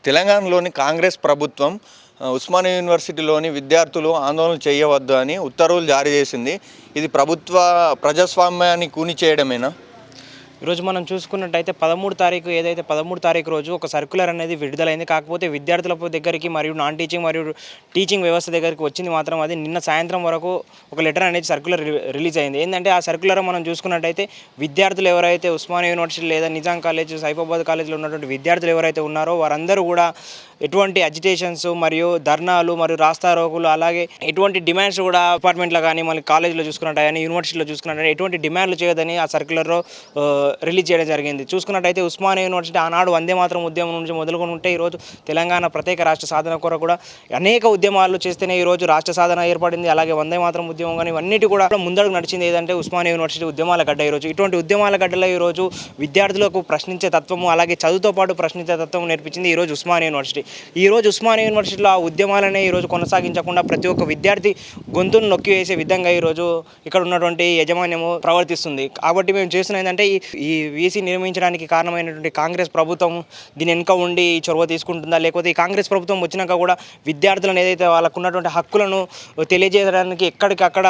తెలంగాణలోని కాంగ్రెస్ ప్రభుత్వం ఉస్మానియా యూనివర్సిటీలోని విద్యార్థులు ఆందోళన చేయవద్దు అని ఉత్తర్వులు జారీ చేసింది. ఇది ప్రజాస్వామ్యాన్ని కూని చేయడమేనా? ఈరోజు మనం చూసుకున్నట్టయితే 13 తారీఖు ఏదైతే 13 తారీఖు రోజు ఒక సర్క్యులర్ అనేది విడుదలైంది. కాకపోతే విద్యార్థుల దగ్గరికి మరియు నాన్ టీచింగ్ మరియు టీచింగ్ వ్యవస్థ దగ్గరికి వచ్చింది మాత్రం అది నిన్న సాయంత్రం వరకు ఒక లెటర్ అనేది సర్క్యులర్ రిలీజ్ అయింది. ఏంటంటే ఆ సర్క్యులర్ మనం చూసుకున్నట్టయితే విద్యార్థులు ఎవరైతే ఉస్మానియా యూనివర్సిటీ లేదా నిజాం కాలేజ్, సైఫాబాద్ కాలేజ్లో ఉన్నటువంటి విద్యార్థులు ఎవరైతే ఉన్నారో వారందరూ కూడా ఎటువంటి అజిటేషన్స్ మరియు ధర్నాలు మరియు రాస్తారోకులు అలాగే ఎటువంటి డిమాండ్స్ కూడా డిపార్ట్మెంట్లో కానీ మళ్ళీ కాలేజీలో చూసుకున్నట్టు కానీ యూనివర్సిటీలో చూసుకున్నట్టు ఎటువంటి డిమాండ్లు చేయదని ఆ సర్క్యులర్లో రిలీజ్ చేయడం జరిగింది. చూసుకున్నట్టయితే ఉస్మానియా యూనివర్సిటీ ఆనాడు వందే మాతరం ఉద్యమం నుంచి మొదలుకొని ఉంటే ఈరోజు తెలంగాణ ప్రత్యేక రాష్ట్ర సాధన కొరకు కూడా అనేక ఉద్యమాలు చేస్తేనే ఈరోజు రాష్ట్ర సాధన ఏర్పడింది. అలాగే వందే మాతరం ఉద్యమం కానీ ఇవన్నిటి కూడా ముందడుగు నడిచింది ఏదంటే ఉస్మానియా యూనివర్సిటీ ఉద్యమాల గడ్డ. ఈరోజు ఇటువంటి ఉద్యమాల గడ్డలో ఈరోజు విద్యార్థులకు ప్రశ్నించే తత్వము అలాగే చదువుతో పాటు ప్రశ్నించే తత్వం నేర్పించింది ఈరోజు ఉస్మానియా యూనివర్సిటీ. ఈరోజు ఉస్మానియా యూనివర్సిటీలో ఆ ఉద్యమాలనే ఈరోజు కొనసాగించకుండా ప్రతి ఒక్క విద్యార్థి గొంతును నొక్కివేసే విధంగా ఈరోజు ఇక్కడ ఉన్నటువంటి యాజమాన్యము ప్రవర్తిస్తుంది. కాబట్టి మేము చేస్తున్న ఏంటంటే ఈ వీసీ నిర్మించడానికి కారణమైనటువంటి కాంగ్రెస్ ప్రభుత్వం దీని వెనుక ఉండి చొరవ తీసుకుంటుందా, లేకపోతే ఈ కాంగ్రెస్ ప్రభుత్వం వచ్చినాక కూడా విద్యార్థులను ఏదైతే వాళ్ళకు ఉన్నటువంటి హక్కులను తెలియజేయడానికి ఎక్కడికక్కడ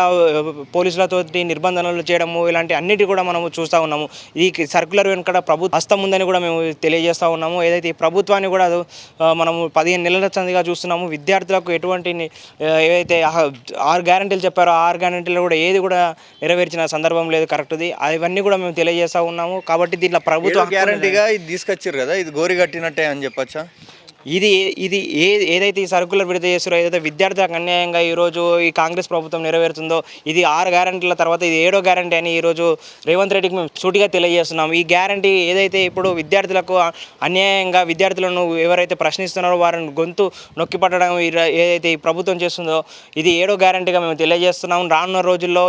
పోలీసులతో నిర్బంధనలు చేయడము ఇలాంటి అన్నిటి కూడా మనము చూస్తూ ఉన్నాము. ఈ సర్క్యులర్ వెనుక ప్రభుత్వ హస్తం ఉందని కూడా మేము తెలియజేస్తూ ఉన్నాము. ఏదైతే ఈ ప్రభుత్వాన్ని కూడా మనము 15 నెలల సందిగా చూస్తున్నాము. విద్యార్థులకు ఎటువంటి ఏవైతే 6 గ్యారంటీలు చెప్పారో 6 గ్యారంటీలు కూడా ఏది కూడా నెరవేర్చిన సందర్భం లేదు కరెక్ట్ది. అవన్నీ కూడా మేము తెలియజేస్తూ ఉన్నాము. కాబట్టి దీంట్లో ప్రభుత్వం గ్యారంటీగా ఇది తీసుకొచ్చారు కదా, ఇది గోరి కట్టినట్టే అని చెప్పచ్చా? ఇది ఇది ఏదైతే ఈ సర్కులర్ విడుదల చేస్తారో ఏదైతే విద్యార్థులకు అన్యాయంగా ఈరోజు ఈ కాంగ్రెస్ ప్రభుత్వం నెరవేరుతుందో ఇది 6 గ్యారంటీల తర్వాత ఇది 7వ గ్యారంటీ అని ఈరోజు రేవంత్ రెడ్డికి మేము సూటిగా తెలియజేస్తున్నాము. ఈ గ్యారంటీ ఏదైతే ఇప్పుడు విద్యార్థులకు అన్యాయంగా విద్యార్థులను ఎవరైతే ప్రశ్నిస్తున్నారో వారిని గొంతు నొక్కి పట్టడం ఏదైతే ఈ ప్రభుత్వం చేస్తుందో ఇది 7వ గ్యారంటీగా మేము తెలియజేస్తున్నాము. రానున్న రోజుల్లో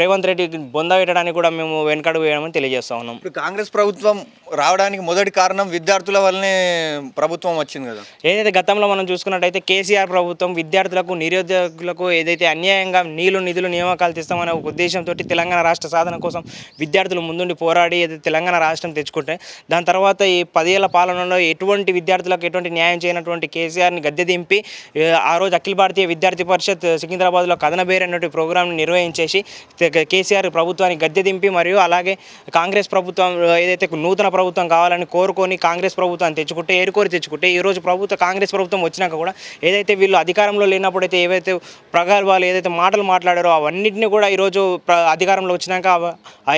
రేవంత్ రెడ్డి బొంద పెట్టడానికి కూడా మేము వెనకడుగు వేయమని తెలియజేస్తా ఉన్నాం. ఇప్పుడు కాంగ్రెస్ ప్రభుత్వం రావడానికి మొదటి కారణం విద్యార్థుల వల్లనే ప్రభుత్వం వచ్చింది కదా. ఏదైతే గతంలో మనం చూసుకున్నట్టయితే కేసీఆర్ ప్రభుత్వం విద్యార్థులకు నిరుద్యోగులకు ఏదైతే అన్యాయంగా నిధులు నియామకాలు తెస్తామనే ఒక ఉద్దేశంతో తెలంగాణ రాష్ట్ర సాధన కోసం విద్యార్థులు ముందుండి పోరాడి ఏదైతే తెలంగాణ రాష్ట్రం తెచ్చుకుంటే దాని తర్వాత ఈ 10 ఏళ్ల పాలనలో ఎటువంటి విద్యార్థులకు ఎటువంటి న్యాయం చేయనటువంటి కేసీఆర్ని గద్దె దింపి ఆ రోజు అఖిల భారతీయ విద్యార్థి పరిషత్ సికింద్రాబాద్లో కథనబేర్ అనేటువంటి ప్రోగ్రాంని నిర్వహించేసి కేసీఆర్ ప్రభుత్వాన్ని గద్దె దింపి మరియు అలాగే కాంగ్రెస్ ప్రభుత్వం ఏదైతే నూతన ప్రభుత్వం కావాలని కోరుకొని కాంగ్రెస్ ప్రభుత్వాన్ని ఏరుకోరి తెచ్చుకుంటే ఈరోజు కాంగ్రెస్ ప్రభుత్వం వచ్చినాక కూడా ఏదైతే వీళ్ళు అధికారంలో లేనప్పుడైతే ఏవైతే ప్రగల్భాలు ఏదైతే మాటలు మాట్లాడారో అవన్నింటినీ కూడా ఈరోజు అధికారంలో వచ్చినాక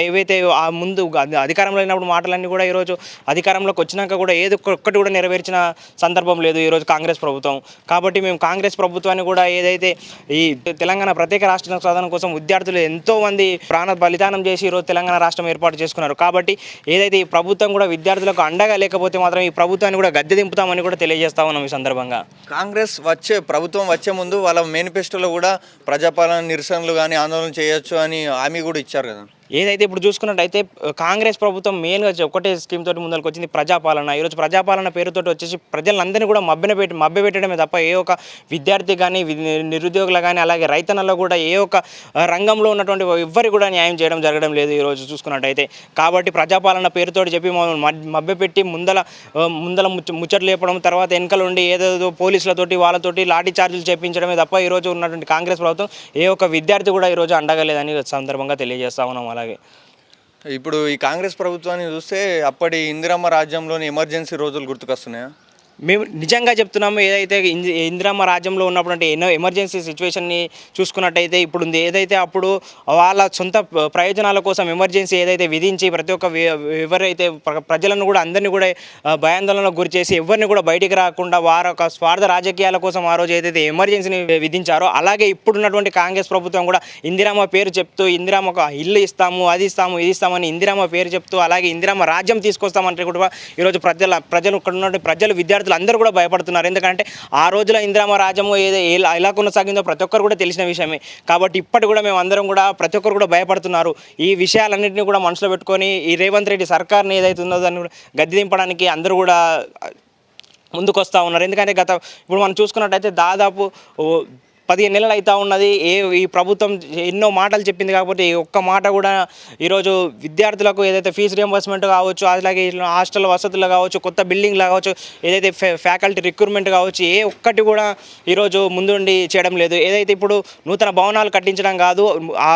ఏవైతే ముందు అధికారంలో లేనప్పుడు మాటలన్నీ కూడా ఈరోజు అధికారంలోకి వచ్చినాక కూడా ఏది ఒక్కటి కూడా నెరవేర్చిన సందర్భం లేదు ఈరోజు కాంగ్రెస్ ప్రభుత్వం. కాబట్టి మేము కాంగ్రెస్ ప్రభుత్వాన్ని కూడా ఏదైతే ఈ తెలంగాణ ప్రత్యేక రాష్ట్ర సాధన కోసం విద్యార్థులు ఎంతోమంది ప్రాణ బలిదానం చేసి ఈరోజు తెలంగాణ రాష్ట్రం ఏర్పాటు చేసుకున్నారు. కాబట్టి ఏదైతే ఈ ప్రభుత్వం కూడా విద్యార్థులకు అండగా లేకపోతే మాత్రం ఈ ప్రభుత్వాన్ని కూడా గద్దె దింపుతామని కూడా తెలియజేస్తా ఉన్నాం. ఈ సందర్భంగా కాంగ్రెస్ ప్రభుత్వం వచ్చే ముందు వాళ్ళ మేనిఫెస్టోలో కూడా ప్రజాపాలన నిరసనలు కానీ ఆందోళన చేయొచ్చు అని హామీ కూడా ఇచ్చారు కదా. ఏదైతే ఇప్పుడు చూసుకున్నట్టయితే కాంగ్రెస్ ప్రభుత్వం మెయిన్గా ఒకటే స్కీమ్ తోటి ముందరికి వచ్చింది ప్రజాపాలన. ఈరోజు ప్రజాపాలన పేరుతోటి వచ్చేసి ప్రజలందరినీ కూడా మభ్యపెట్టడమే తప్ప ఏ ఒక్క విద్యార్థి కానీ నిరుద్యోగులు కానీ అలాగే రైతన్నలో కూడా ఏ ఒక్క రంగంలో ఉన్నటువంటి ఎవ్వరికి కూడా న్యాయం చేయడం జరగడం లేదు ఈరోజు చూసుకున్నట్టయితే. కాబట్టి ప్రజాపాలన పేరుతోటి చెప్పి మభ్యపెట్టి ముందల ముచ్చట్లు లేపడం తర్వాత వెనకలు ఉండి ఏదేదో పోలీసులతోటి వాళ్ళతోటి లాఠీ చార్జీలు చేపించడమే తప్ప ఈరోజు ఉన్నటువంటి కాంగ్రెస్ ప్రభుత్వం ఏ ఒక్క విద్యార్థి కూడా ఈరోజు అండగలేదని సందర్భంగా తెలియజేస్తా ఉన్నాం. అలాగే ఇప్పుడు ఈ కాంగ్రెస్ ప్రభుత్వాన్ని చూస్తే అప్పటి ఇందిరమ్మ రాజ్యంలోని ఎమర్జెన్సీ రోజులు గుర్తుకొస్తున్నాయా? మేము నిజంగా చెప్తున్నాము. ఏదైతే ఇందిరమ్మ రాజ్యంలో ఉన్నప్పుడు అంటే ఎన్నో ఎమర్జెన్సీ సిచ్యువేషన్ని చూసుకున్నట్టయితే ఇప్పుడు ఏదైతే అప్పుడు వాళ్ళ సొంత ప్రయోజనాల కోసం ఎమర్జెన్సీ ఏదైతే విధించి ప్రతి ఒక్క ఎవరైతే ప్రజలను కూడా అందరినీ కూడా భయాందోళనకు గురి చేసి ఎవరిని కూడా బయటికి రాకుండా వారి ఒక స్వార్థ రాజకీయాల కోసం ఆ రోజు ఏదైతే ఎమర్జెన్సీని విధించారో అలాగే ఇప్పుడున్నటువంటి కాంగ్రెస్ ప్రభుత్వం కూడా ఇందిరమ్మ పేరు చెప్తూ ఇందిరమ్మ ఇల్లు ఇస్తాము అది ఇస్తాము ఇది ఇస్తామని ఇందిరమ్మ పేరు చెప్తూ అలాగే ఇందిరమ్మ రాజ్యం తీసుకొస్తామంటే కూడా ఈరోజు ప్రజలు ఇక్కడ ఉన్నటువంటి ప్రజలు విద్యార్థులు అందరూ కూడా భయపడుతున్నారు. ఎందుకంటే ఆ రోజుల ఇందిరమ్మ రాజ్యము ఎలా కొనసాగిందో ప్రతి ఒక్కరు కూడా తెలిసిన విషయమే. కాబట్టి ఇప్పటి కూడా మేము అందరం కూడా ప్రతి ఒక్కరు కూడా భయపడుతున్నారు. ఈ విషయాలన్నింటినీ కూడా మనసులో పెట్టుకొని ఈ రేవంత్ రెడ్డి సర్కార్ని ఏదైతే ఉందో దాన్ని గద్దె దింపడానికి అందరూ కూడా ముందుకు వస్తూ ఉన్నారు. ఎందుకంటే ఇప్పుడు మనం చూసుకున్నట్టయితే దాదాపు 15 నెలలు అవుతా ఉన్నది. ఈ ప్రభుత్వం ఎన్నో మాటలు చెప్పింది, కాకపోతే ఏ ఒక్క మాట కూడా ఈరోజు విద్యార్థులకు ఏదైతే ఫీజు రియంబర్స్మెంట్ కావచ్చు, అలాగే హాస్టల్ వసతులు కావచ్చు, కొత్త బిల్డింగ్లు కావచ్చు, ఏదైతే ఫ్యాకల్టీ రిక్రూట్మెంట్ కావచ్చు, ఏ ఒక్కటి కూడా ఈరోజు ముందుండి చేయడం లేదు. ఏదైతే ఇప్పుడు నూతన భవనాలు కట్టించడం కాదు, ఆ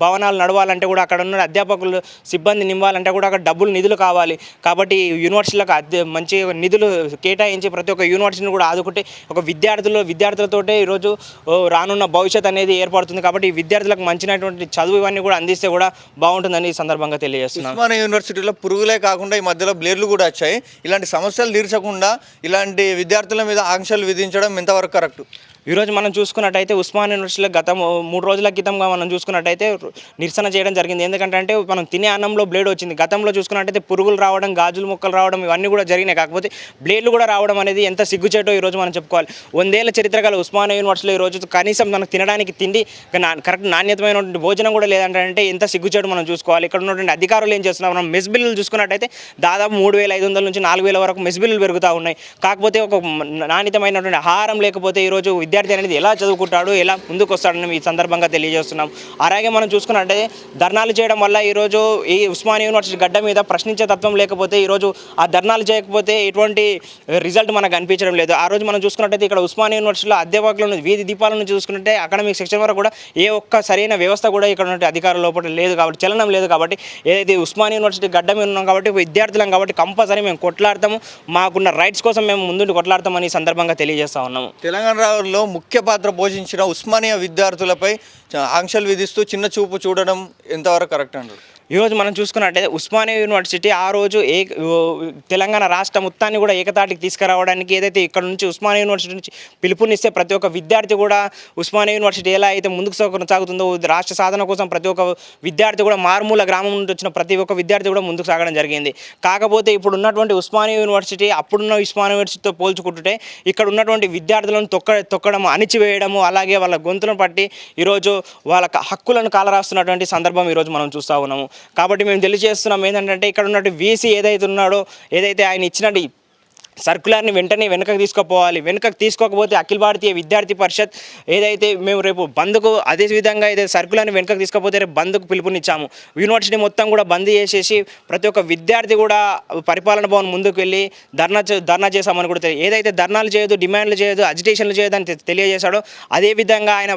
భవనాలు నడవాలంటే కూడా అక్కడ ఉన్న అధ్యాపకులు సిబ్బంది నింపాలంటే కూడా అక్కడ డబ్బులు నిధులు కావాలి. కాబట్టి యూనివర్సిటీలకు మంచి నిధులు కేటాయించి ప్రతి ఒక్క యూనివర్సిటీని కూడా ఆదుకుంటే ఒక విద్యార్థులతోటే ఈరోజు రానున్న భవిష్యత్ అనేది ఏర్పడుతుంది. కాబట్టి ఈ విద్యార్థులకు మంచినటువంటి చదువు ఇవన్నీ కూడా అందిస్తే కూడా బాగుంటుందని ఈ సందర్భంగా తెలియజేస్తున్నాను. ఉస్మానియా యూనివర్సిటీలో పురుగులే కాకుండా ఈ మధ్యలో బ్లేడ్లు కూడా వచ్చాయి. ఇలాంటి సమస్యలు తీర్చకుండా ఇలాంటి విద్యార్థుల మీద ఆంక్షలు విధించడం ఎంతవరకు కరెక్ట్? ఈరోజు మనం చూసుకున్నట్టయితే ఉస్మానియా యూనివర్సిటీలో గత 3 రోజుల క్రితంగా మనం చూసుకున్నట్టయితే నిరసన చేయడం జరిగింది. ఎందుకంటే మనం తినే అన్నంలో బ్లేడ్ వచ్చింది. గతంలో చూసుకున్నట్టయితే పురుగులు రావడం, గాజులు ముక్కలు రావడం ఇవన్నీ కూడా జరిగినాయి. కాకపోతే బ్లేడ్లు కూడా రావడం అనేది ఎంత సిగ్గుచేటో ఈరోజు మనం చెప్పుకోవాలి. 100 ఏళ్ల చరిత్ర గల ఉస్మానియా యూనివర్సిటీలో ఈరోజు కనీసం మనకు తినడానికి తిండి కరెక్ట్ నాణ్యతమైనటువంటి భోజనం కూడా లేదంటే ఎంత సిగ్గుచేటు మనం చూసుకోవాలి. ఇక్కడ ఉన్నటువంటి అధికారులు ఏం చేస్తున్నారు? మనం మెస్ బిల్లులు చూసుకున్నట్టయితే దాదాపు 3500 నుంచి 4000 వరకు మెస్ బిల్లులు పెరుగుతూ ఉన్నాయి. కాకపోతే ఒక నాణ్యతమైనటువంటి ఆహారం లేకపోతే ఈరోజు విద్యార్థి అనేది ఎలా చదువుకుంటాడు, ఎలా ముందుకు వస్తాడని ఈ సందర్భంగా తెలియజేస్తున్నాం. అలాగే మనం చూసుకున్నట్టే ధర్నాలు చేయడం వల్ల ఈరోజు ఈ ఉస్మానియా యూనివర్సిటీ గడ్డ మీద ప్రశ్నించే తత్వం లేకపోతే ఈరోజు ఆ ధర్నాలు చేయకపోతే ఎటువంటి రిజల్ట్ మనకు కనిపించడం లేదు. ఆ రోజు మనం చూసుకున్నట్టయితే ఇక్కడ ఉస్మానియా యూనివర్సిటీలో అధ్యాపకులను వీధి దీపాలను చూసుకున్నట్టే అకాడమిక్ సెక్షన్ వరకు కూడా ఏ ఒక్క సరైన వ్యవస్థ కూడా ఇక్కడ ఉన్న అధికారుల లోపల లేదు. కాబట్టి చలనం లేదు. కాబట్టి ఏదైతే ఉస్మానియా యూనివర్సిటీ గడ్డ మీద ఉన్నాం కాబట్టి విద్యార్థులం కాబట్టి కంపల్సరీ మేము కొట్లాడతాము. మాకున్న రైట్స్ కోసం మేము ముందుండి కొట్లాడతామని ఈ సందర్భంగా తెలియజేస్తా ఉన్నాము. తెలంగాణలో ముఖ్య పాత్ర పోషించిన ఉస్మానియా విద్యార్థులపై ఆంక్షలు విధిస్తూ చిన్న చూపు చూడడం ఎంతవరకు కరెక్ట్ అంటారు? ఈరోజు మనం చూసుకున్నట్టయితే ఉస్మానియా యూనివర్సిటీ ఆ రోజు తెలంగాణ రాష్ట్ర మొత్తాన్ని కూడా ఏకతాటికి తీసుకురావడానికి ఏదైతే ఇక్కడ నుంచి ఉస్మానియా యూనివర్సిటీ నుంచి పిలుపునిస్తే ప్రతి ఒక్క విద్యార్థి కూడా ఉస్మానియా యూనివర్సిటీ ఎలా అయితే ముందుకు సాగుతుందో రాష్ట్ర సాధన కోసం ప్రతి ఒక్క విద్యార్థి కూడా మారుమూల గ్రామం నుండి వచ్చిన ప్రతి ఒక్క విద్యార్థి కూడా ముందుకు సాగడం జరిగింది. కాకపోతే ఇప్పుడు ఉన్నటువంటి ఉస్మానియా యూనివర్సిటీ అప్పుడున్న ఉస్మానియా యూనివర్సిటీతో పోల్చుకుంటుంటే ఇక్కడ ఉన్నటువంటి విద్యార్థులను తొక్కడం, అణిచివేయడము, అలాగే వాళ్ళ గొంతులను పట్టి ఈరోజు వాళ్ళ హక్కులను కాలరాస్తున్నటువంటి సందర్భం ఈరోజు మనం చూస్తూ ఉన్నాము. కాబట్టి మేము తెలియజేస్తున్నాం ఏంటంటే ఇక్కడ ఉన్నటువంటి వీసీ ఏదైతే ఉన్నాడో, ఏదైతే ఆయన ఇచ్చినట్టు సర్కులర్ని వెంటనే వెనుకకు తీసుకోపోవాలి. వెనుకకు తీసుకోకపోతే అఖిల భారతీయ విద్యార్థి పరిషత్ ఏదైతే మేము రేపు బంద్కు అదే విధంగా ఏదైతే సర్కులర్ని వెనుకకు తీసుకోకపోతే రేపు బంద్కు పిలుపునిచ్చాము. యూనివర్సిటీ మొత్తం కూడా బంద్ చేసేసి ప్రతి ఒక్క విద్యార్థి కూడా పరిపాలన భవన్ ముందుకు వెళ్ళి ధర్నా చేశామని కూడా ఏదైతే ధర్నాలు చేయదు, డిమాండ్లు చేయదు, అజిటేషన్లు చేయదు అని తెలియజేశాడో అదేవిధంగా ఆయన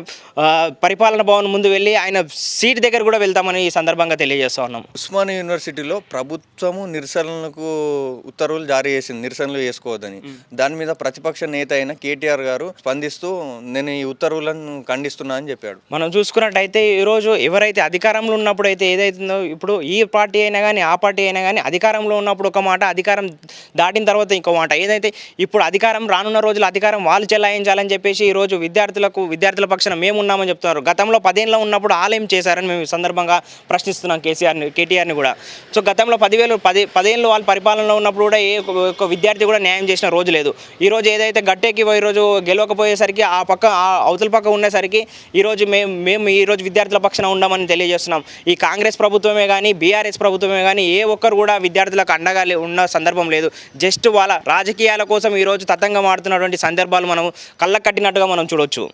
పరిపాలన భవన్ ముందు వెళ్ళి ఆయన సీట్ దగ్గర కూడా వెళ్తామని ఈ సందర్భంగా తెలియజేస్తా ఉన్నాం. ఉస్మానియా యూనివర్సిటీలో ప్రభుత్వము నిరసనలకు ఉత్తర్వులు జారీ చేసింది, నిరసనలు చేసుకోవద్దని. దాని మీద ప్రతిపక్ష నేత అయిన కేటీఆర్ గారు స్పందిస్తూ నేను ఈ ఉత్తర్వులను ఖండిస్తున్నా అని చెప్పాడు. మనం చూసుకున్నట్టయితే ఈరోజు ఎవరైతే అధికారంలో ఉన్నప్పుడు అయితే ఏదైతుందో ఇప్పుడు ఈ పార్టీ అయినా కానీ ఆ పార్టీ అయినా కానీ అధికారంలో ఉన్నప్పుడు ఒక మాట, అధికారం దాటిన తర్వాత ఇంకో మాట. ఏదైతే ఇప్పుడు అధికారం రానున్న రోజులు అధికారం వాళ్ళు చెలాయించాలని చెప్పేసి ఈరోజు విద్యార్థుల పక్షాన మేము ఉన్నామని చెప్తున్నారు. గతంలో 10 ఏళ్ళు ఉన్నప్పుడు ఆలయం చేశారని మేము ఈ సందర్భంగా ప్రశ్నిస్తున్నాం కేటీఆర్ని కూడా. సో గతంలో 10 ఏళ్ళు వాళ్ళ పరిపాలనలో ఉన్నప్పుడు కూడా ఏ ఒక్క విద్యార్థి కూడా న్యాయం చేసిన రోజు లేదు. ఈరోజు ఏదైతే గట్టెక్కి ఈరోజు గెలవకపోయేసరికి ఆ అవతల పక్క ఉండేసరికి ఈరోజు మేము ఈరోజు విద్యార్థుల పక్షాన ఉండమని తెలియజేస్తున్నాం. ఈ కాంగ్రెస్ ప్రభుత్వమే కానీ బీఆర్ఎస్ ప్రభుత్వమే కానీ ఏ ఒక్కరు కూడా విద్యార్థులకు అండగా ఉన్న సందర్భం లేదు. జస్ట్ వాళ్ళ రాజకీయాల కోసం ఈరోజు తతంగం ఆడుతున్నటువంటి సందర్భాలు మనం కళ్ళకు కట్టినట్టుగా మనం చూడొచ్చు.